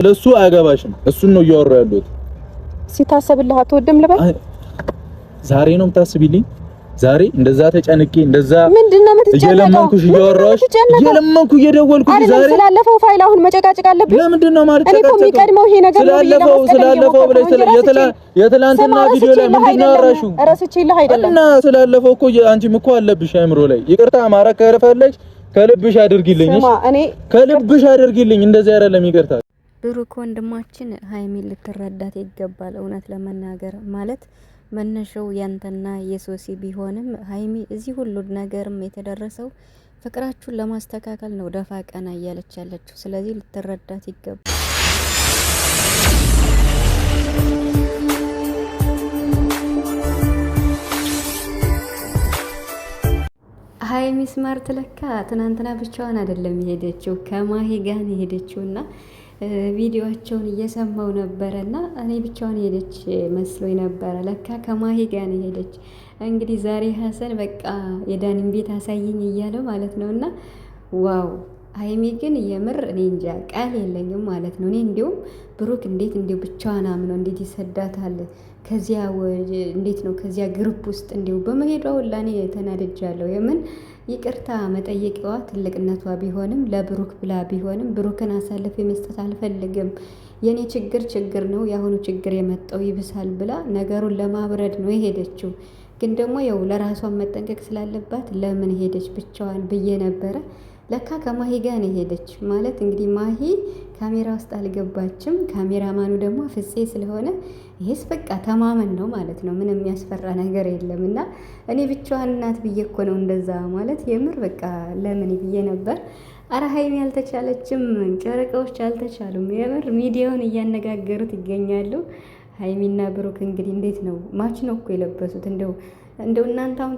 ለሱ አያገባሽም። እሱን ነው እያወራሁ ያለሁት። ሲታሰብልህ አትወድም ልበል? ዛሬ ነው የምታስቢልኝ? ዛሬ እንደዛ ተጨንቄ እንደዛ ምንድነው የምትጨነቀው? እየለመንኩሽ እያወራሁሽ እየለመንኩ እየደወልኩሽ ዛሬ ስላለፈው ፋይል አሁን መጨቃጨቅ አለብኝ? ለምንድን ነው ማለት? እኔ እኮ የሚቀድመው ይሄ ነገር ነው። ስላለፈው ብለሽ የትላንትና ቪዲዮ ላይ ምንድን ነው ያወራሽው? ረስቼልህ አይደለም እና ስላለፈው እኮ አንቺም እኮ አለብሽ አይምሮ ላይ ይቅርታ ማረግ ከፈለግሽ ከልብሽ አድርጊልኝ። ከልብሽ አድርጊልኝ። እንደዚህ አይደለም ይቅርታ። ብሩክ ወንድማችን ሀይሚን ልትረዳት ይገባል። እውነት ለመናገር ማለት መነሻው ያንተና የሶሲ ቢሆንም ሀይሚ እዚህ ሁሉ ነገርም የተደረሰው ፍቅራችሁን ለማስተካከል ነው ደፋ ቀና እያለች ያለችው። ስለዚህ ልትረዳት ይገባል። ሀይሚ ስማርት ለካ ትናንትና ብቻዋን አይደለም የሄደችው ከማሂ ጋር የሄደችውና ቪዲዮአቸውን እየሰማው ነበረና እኔ ብቻዋን ሄደች መስሎኝ ነበረ። ለካ ከማሂ ጋር ነው ሄደች። እንግዲህ ዛሬ ሀሰን በቃ የዳኒን ቤት አሳይኝ እያለ ማለት ነውና ዋው ሀይሚ ግን የምር እኔ እንጃ ቃል የለኝም ማለት ነው። እኔ እንዲሁም ብሩክ እንዴት እንዲሁ ብቻዋን አምነው እንዴት ይሰዳታል? ከዚያ እንዴት ነው ከዚያ ግሩፕ ውስጥ እንዲሁ በመሄዷ ሁላ እኔ ተናድጃለሁ። የምን ይቅርታ መጠየቂዋ ትልቅነቷ ቢሆንም ለብሩክ ብላ ቢሆንም ብሩክን አሳልፌ መስጠት አልፈልግም፣ የኔ ችግር ነው፣ የአሁኑ ችግር የመጣው ይብሳል ብላ ነገሩን ለማብረድ ነው የሄደችው። ግን ደግሞ ያው ለራሷን መጠንቀቅ ስላለባት ለምን ሄደች ብቻዋን ብዬ ነበረ። ለካ ከማሂ ጋር ነው ሄደች ማለት እንግዲህ ማሂ ካሜራ ውስጥ አልገባችም። ካሜራማኑ ደግሞ ፍፄ ስለሆነ ይሄስ በቃ ተማመን ነው ማለት ነው። ምንም የሚያስፈራ ነገር የለም። እና እኔ ብቻዋን እናት ብዬ እኮ ነው እንደዛ ማለት የምር በቃ ለምን ብዬ ነበር። አረ ሀይሚ አልተቻለችም፣ ጨረቃዎች አልተቻሉም። የምር ሚዲያውን እያነጋገሩት ይገኛሉ። ሀይሚና ብሩክ እንግዲህ እንዴት ነው ማች ነው እኮ የለበሱት። እንደው እናንተ አሁን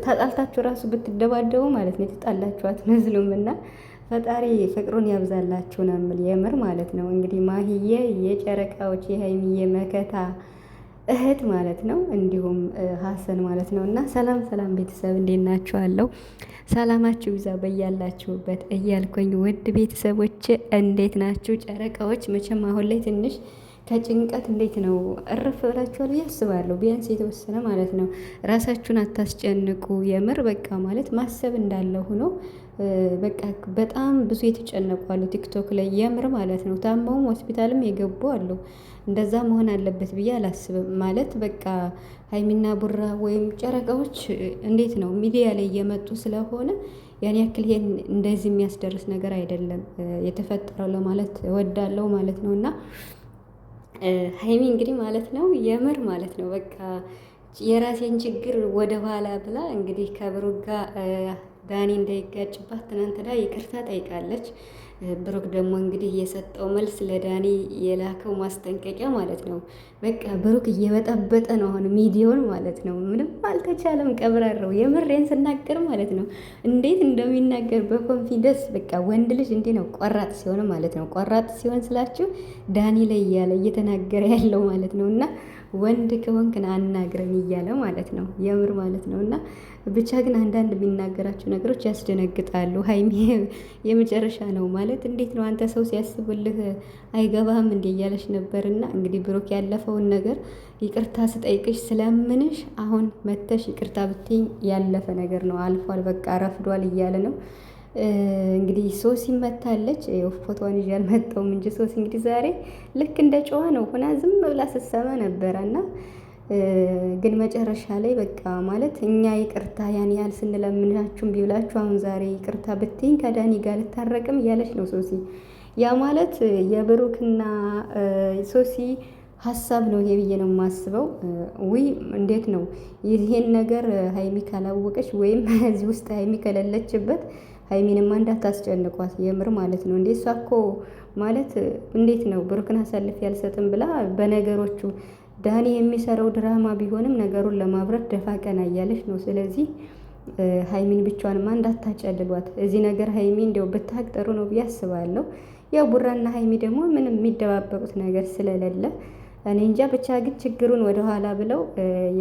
ተጣልታችሁ ራሱ ብትደባደቡ ማለት ነው የተጣላችሁ አትመስሉም። እና ፈጣሪ ፍቅሩን ያብዛላችሁ ነው የምል የምር ማለት ነው። እንግዲህ ማሂዬ የጨረቃዎች የሀይሚዬ መከታ እህት ማለት ነው፣ እንዲሁም ሀሰን ማለት ነው። እና ሰላም ቤተሰብ እንዴት ናችኋለሁ? ሰላማችሁ ይብዛ በያላችሁበት እያልኩኝ ውድ ቤተሰቦች እንዴት ናችሁ? ጨረቃዎች መቼም አሁን ላይ ትንሽ ከጭንቀት እንዴት ነው እረፍ ብላችኋል ብዬ አስባለሁ። ቢያንስ የተወሰነ ማለት ነው። ራሳችሁን አታስጨንቁ። የምር በቃ ማለት ማሰብ እንዳለ ሆኖ በቃ በጣም ብዙ የተጨነቁ አሉ ቲክቶክ ላይ የምር ማለት ነው። ታመውም ሆስፒታልም የገቡ አሉ። እንደዛ መሆን አለበት ብዬ አላስብም። ማለት በቃ ሀይሚና ቡራ ወይም ጨረቃዎች እንዴት ነው ሚዲያ ላይ እየመጡ ስለሆነ ያን ያክል ይሄን እንደዚህ የሚያስደርስ ነገር አይደለም የተፈጠረው ለማለት እወዳለሁ ማለት ነው። እና ሀይሚ እንግዲህ ማለት ነው የምር ማለት ነው በቃ የራሴን ችግር ወደ ኋላ ብላ እንግዲህ ከብሩክ ጋር ዳኒ እንዳይጋጭባት ትናንትና ይቅርታ ጠይቃለች። ብሩክ ደግሞ እንግዲህ የሰጠው መልስ ለዳኒ የላከው ማስጠንቀቂያ ማለት ነው። በቃ ብሩክ እየበጠበጠ ነው አሁን ሚዲያውን ማለት ነው። ምንም አልተቻለም። ቀብራረው የምሬን ስናገር ማለት ነው እንዴት እንደሚናገር በኮንፊደንስ በቃ ወንድ ልጅ እንዲህ ነው ቆራጥ ሲሆን ማለት ነው። ቆራጥ ሲሆን ስላችሁ ዳኒ ላይ እያለ እየተናገረ ያለው ማለት ነው። እና ወንድ ከሆንክን አናግረኝ እያለ ማለት ነው የምር ማለት ነው። እና ብቻ ግን አንዳንድ የሚናገራቸው ነገሮች ያስደነግጣሉ። ሀይሚ የመጨረሻ ነው ማለት እንዴት ነው አንተ ሰው ሲያስብልህ አይገባህም እንዴ እያለች ነበርና እንግዲህ ብሩክ ያለፈውን ነገር ይቅርታ ስጠይቅሽ ስለምንሽ አሁን መተሽ ይቅርታ ብትይኝ ያለፈ ነገር ነው አልፏል፣ በቃ ረፍዷል እያለ ነው። እንግዲህ ሶሲ መታለች። ፎቶዋን ይዤ አልመጣሁም እንጂ ሶሲ እንግዲህ ዛሬ ልክ እንደ ጨዋ ነው ሆና ዝም ብላ ስትሰማ ነበረና ግን መጨረሻ ላይ በቃ ማለት እኛ ይቅርታ ያን ያህል ስንለምናችሁም ቢብላችሁ አሁን ዛሬ ይቅርታ ብትይኝ ከዳኒ ጋር ልታረቅም እያለች ነው ሶሲ። ያ ማለት የብሩክና ሶሲ ሀሳብ ነው ይሄ ብዬ ነው የማስበው። ውይ እንዴት ነው ይሄን ነገር ሀይሚ ካላወቀች ወይም እዚህ ውስጥ ሀይሚ ከሌለችበት ሀይሚንማ እንዳታስጨንቋት የምር ማለት ነው። እንዴ እሷ እኮ ማለት እንዴት ነው ብሩክን አሳልፌ ያልሰጥም ብላ በነገሮቹ ዳኒ የሚሰራው ድራማ ቢሆንም ነገሩን ለማብረት ደፋ ቀና እያለች ነው። ስለዚህ ሀይሚን ብቻዋንማ እንዳታጨልሏት። እዚህ ነገር ሀይሚ እንዲያው ብታቅ ጥሩ ነው ብዬ አስባለሁ። ያው ቡራና ሀይሚ ደግሞ ምንም የሚደባበቁት ነገር ስለሌለ እኔ እንጃ ብቻ ግን ችግሩን ወደኋላ ብለው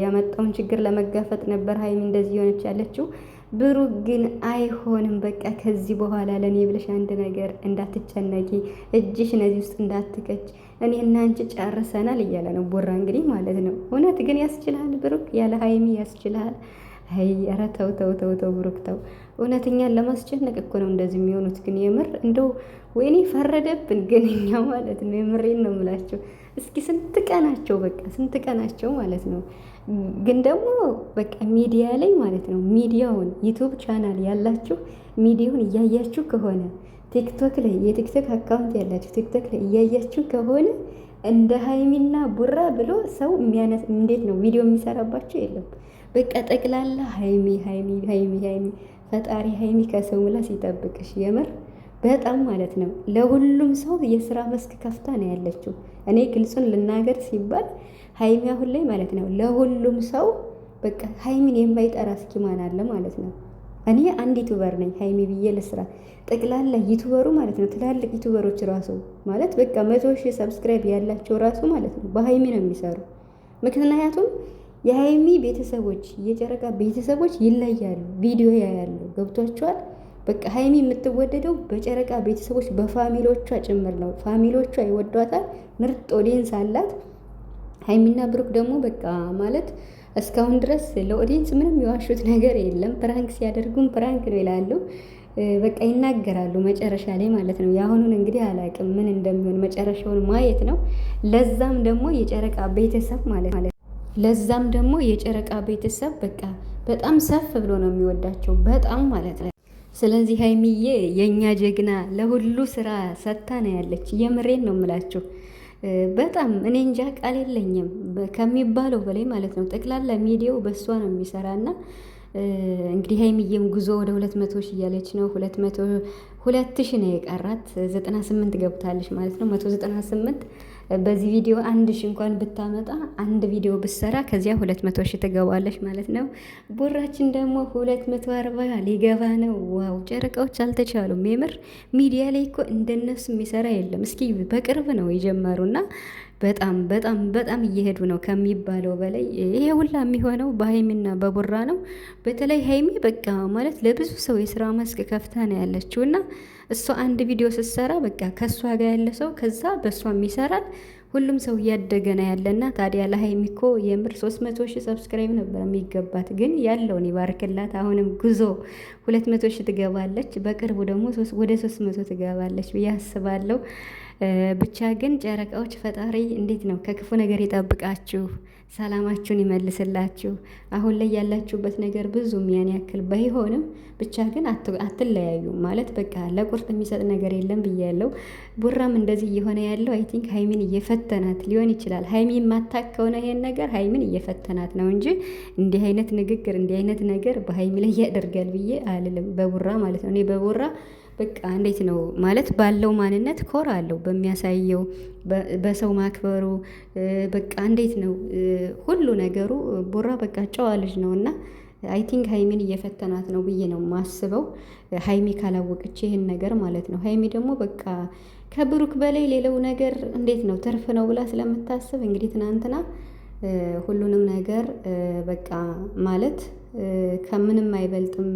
ያመጣውን ችግር ለመጋፈጥ ነበር ሀይሚ እንደዚህ የሆነች ያለችው። ብሩክ ግን አይሆንም። በቃ ከዚህ በኋላ ለኔ ብለሽ አንድ ነገር እንዳትጨነቂ፣ እጅሽ እነዚህ ውስጥ እንዳትከች፣ እኔ እና አንቺ ጨርሰናል እያለ ነው ቡራ እንግዲህ ማለት ነው። እውነት ግን ያስችላል ብሩክ? ያለ ሀይሚ ያስችላል? አይ ኧረ ተው ተው ተው ተው ብሩክ ተው። እውነተኛን ለማስጨነቅ እኮ ነው እንደዚህ የሚሆኑት። ግን የምር እንደው ወይኔ ፈረደብን ግን እኛ ማለት ነው። የምሬን ነው የምላቸው። እስኪ ስንት ቀናቸው በቃ ስንት ቀናቸው ማለት ነው። ግን ደግሞ በቃ ሚዲያ ላይ ማለት ነው ሚዲያውን ዩቱብ ቻናል ያላችሁ ሚዲያውን እያያችሁ ከሆነ ቲክቶክ ላይ የቲክቶክ አካውንት ያላችሁ ቲክቶክ ላይ እያያችሁ ከሆነ እንደ ሀይሚና ቡራ ብሎ ሰው እንዴት ነው ቪዲዮ የሚሰራባቸው የለም። በቃ ጠቅላላ ሀይሚ ሀይሚ ሀይሚ ሀይሚ። ፈጣሪ ሀይሚ ከሰው ምላስ ይጠብቅሽ የምር በጣም ማለት ነው። ለሁሉም ሰው የስራ መስክ ከፍታ ነው ያለችው። እኔ ግልጹን ልናገር ሲባል ሀይሚ አሁን ላይ ማለት ነው ለሁሉም ሰው በቃ ሀይሚን የማይጠራ እስኪ ማን አለ ማለት ነው። እኔ አንድ ዩቱበር ነኝ ሀይሚ ብዬ ልስራ። ጠቅላላ ዩቱበሩ ማለት ነው ትላልቅ ዩቱበሮች ራሱ ማለት በቃ 100,000 ሰብስክራይብ ያላቸው ራሱ ማለት ነው በሀይሚ ነው የሚሰሩ። ምክንያቱም የሀይሚ ቤተሰቦች የጨረቃ ቤተሰቦች ይለያሉ፣ ቪዲዮ ያያሉ። ገብቷቸዋል። በቃ ሀይሚ የምትወደደው በጨረቃ ቤተሰቦች በፋሚሊዎቿ ጭምር ነው። ፋሚሊዎቿ ይወዷታል። ምርጥ ኦዲየንስ አላት። ሀይሚና ብሩክ ደግሞ በቃ ማለት እስካሁን ድረስ ለኦዲየንስ ምንም የዋሹት ነገር የለም። ፕራንክ ሲያደርጉም ፕራንክ ነው ይላሉ። በቃ ይናገራሉ መጨረሻ ላይ ማለት ነው። የአሁኑን እንግዲህ አላውቅም ምን እንደሚሆን መጨረሻውን ማየት ነው። ለዛም ደግሞ የጨረቃ ቤተሰብ ለዛም ደግሞ የጨረቃ ቤተሰብ በቃ በጣም ሰፍ ብሎ ነው የሚወዳቸው በጣም ማለት ነው። ስለዚህ ሀይሚዬ የኛ ጀግና ለሁሉ ስራ ሰታ ነው ያለች። የምሬን ነው የምላችሁ። በጣም እኔ እንጃ ቃል የለኝም ከሚባለው በላይ ማለት ነው። ጠቅላላ ሚዲያው በእሷ ነው የሚሰራና እንግዲህ ሀይሚዬም ጉዞ ወደ 200,000 እያለች ነው። 200,000 ነው የቀራት። 98 ገብታለች ማለት ነው። 198 በዚህ ቪዲዮ 1,000 እንኳን ብታመጣ አንድ ቪዲዮ ብትሰራ ከዚያ 200,000 ትገባለች ማለት ነው። ቡራችን ደግሞ 240 ሊገባ ነው። ዋው ጨረቃዎች አልተቻሉም። የምር ሚዲያ ላይ እኮ እንደነሱ የሚሰራ የለም። እስኪ በቅርብ ነው የጀመሩና በጣም በጣም በጣም እየሄዱ ነው ከሚባለው በላይ። ይሄ ሁላ የሚሆነው በሀይሚና በቡራ ነው። በተለይ ሀይሚ በቃ ማለት ለብዙ ሰው የስራ መስክ ከፍታ ነው ያለችው እና እሷ አንድ ቪዲዮ ስትሰራ በቃ ከእሷ ጋር ያለ ሰው ከዛ በእሷም ይሰራል። ሁሉም ሰው እያደገ ነው ያለና ታዲያ ለሀይሚ እኮ የምር 300,000 ሰብስክራይብ ነበር የሚገባት፣ ግን ያለውን ይባርክላት። አሁንም ጉዞ 200,000 ትገባለች። በቅርቡ ደግሞ ወደ 300 ትገባለች ብዬ አስባለሁ። ብቻ ግን ጨረቃዎች ፈጣሪ እንዴት ነው ከክፉ ነገር ይጠብቃችሁ፣ ሰላማችሁን ይመልስላችሁ። አሁን ላይ ያላችሁበት ነገር ብዙም ያን ያክል ባይሆንም ብቻ ግን አትለያዩ ማለት በቃ ለቁርጥ የሚሰጥ ነገር የለም ብያለሁ። ቡራም እንደዚህ እየሆነ ያለው አይ ቲንክ ሀይሚን እየፈተናት ሊሆን ይችላል። ሀይሚ የማታክ ከሆነ ይሄን ነገር ሀይሚን እየፈተናት ነው እንጂ እንዲህ አይነት ንግግር እንዲህ አይነት ነገር በሀይሚ ላይ ያደርጋል ብዬ አልልም። በቡራ ማለት ነው። እኔ በቡራ በቃ እንዴት ነው ማለት ባለው ማንነት ኮራ አለው በሚያሳየው በሰው ማክበሩ በቃ እንዴት ነው ሁሉ ነገሩ። ቡራ በቃ ጨዋ ልጅ ነው እና አይ ቲንክ ሀይሚን እየፈተናት ነው ብዬ ነው ማስበው። ሀይሚ ካላወቀች ይሄን ነገር ማለት ነው። ሀይሚ ደግሞ በቃ ከብሩክ በላይ ሌላው ነገር እንዴት ነው ትርፍ ነው ብላ ስለምታስብ እንግዲህ ትናንትና ሁሉንም ነገር በቃ ማለት ከምንም አይበልጥም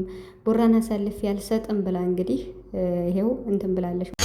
ቡራን አሳልፌ አልሰጥም ብላ እንግዲህ ይሄው እንትን ብላለች።